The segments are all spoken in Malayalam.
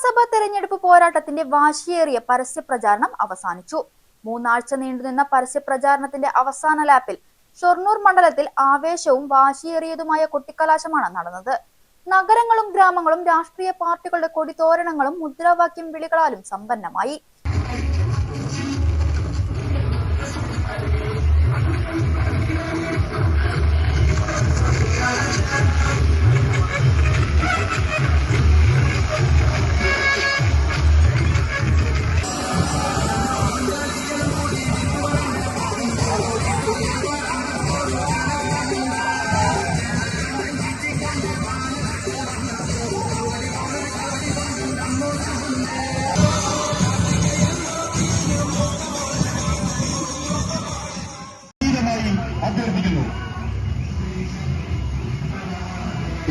നിയമസഭാ തെരഞ്ഞെടുപ്പ് പോരാട്ടത്തിന്റെ വാശിയേറിയ പരസ്യപ്രചാരണം അവസാനിച്ചു. 3 ആഴ്ച നീണ്ടുനിന്ന പരസ്യപ്രചാരണത്തിന്റെ അവസാന ലാപ്പിൽ ഷൊർണൂർ മണ്ഡലത്തിൽ ആവേശവും വാശിയേറിയതുമായ കൊട്ടിക്കലാശമാണ് നടന്നത്. നഗരങ്ങളും ഗ്രാമങ്ങളും രാഷ്ട്രീയ പാർട്ടികളുടെ കൊടിതോരണങ്ങളും മുദ്രാവാക്യം വിളികളാലും സമ്പന്നമായി. അഭ്യർത്ഥിക്കുന്നു.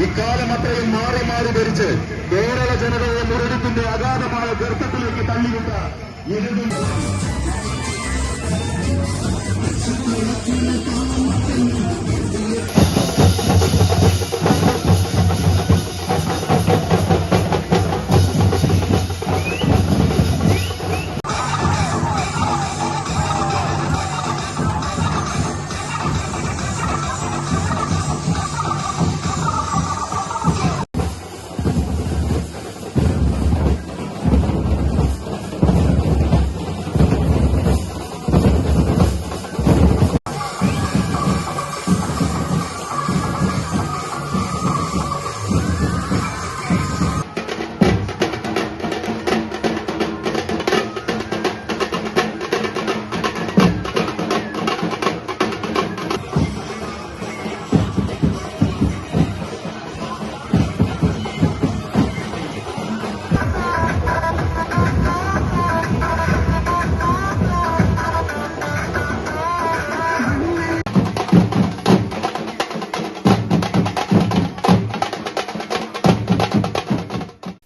ഇക്കാലം അത്രയും മാറി മാറി ഭരിച്ച് കേരള ജനതയെ മുരടിപ്പിന്റെ അഗാധമായ ഗർത്തത്തിലേക്ക് തള്ളിവിട്ട ഇടതും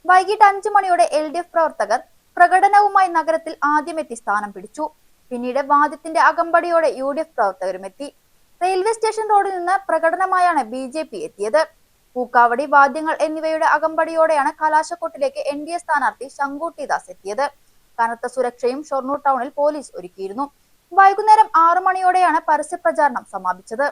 വൈകിട്ട് 5 മണിയോടെ LDF പ്രവർത്തകർ പ്രകടനവുമായി നഗരത്തിൽ ആദ്യമെത്തി സ്ഥാനം പിടിച്ചു. പിന്നീട് വാദ്യത്തിന്റെ അകമ്പടിയോടെ UDF പ്രവർത്തകരും എത്തി. റെയിൽവേ സ്റ്റേഷൻ റോഡിൽ നിന്ന് പ്രകടനമായാണ് BJP എത്തിയത്. പൂക്കാവടി, വാദ്യങ്ങൾ എന്നിവയുടെ അകമ്പടിയോടെയാണ് കലാശക്കൊട്ടിലേക്ക് NDA സ്ഥാനാർത്ഥി ശങ്കുട്ടി ദാസ് എത്തിയത്. കനത്ത സുരക്ഷയും ഷൊർണൂർ ടൗണിൽ പോലീസ് ഒരുക്കിയിരുന്നു. വൈകുന്നേരം 6 മണിയോടെയാണ് പരസ്യപ്രചാരണം സമാപിച്ചത്.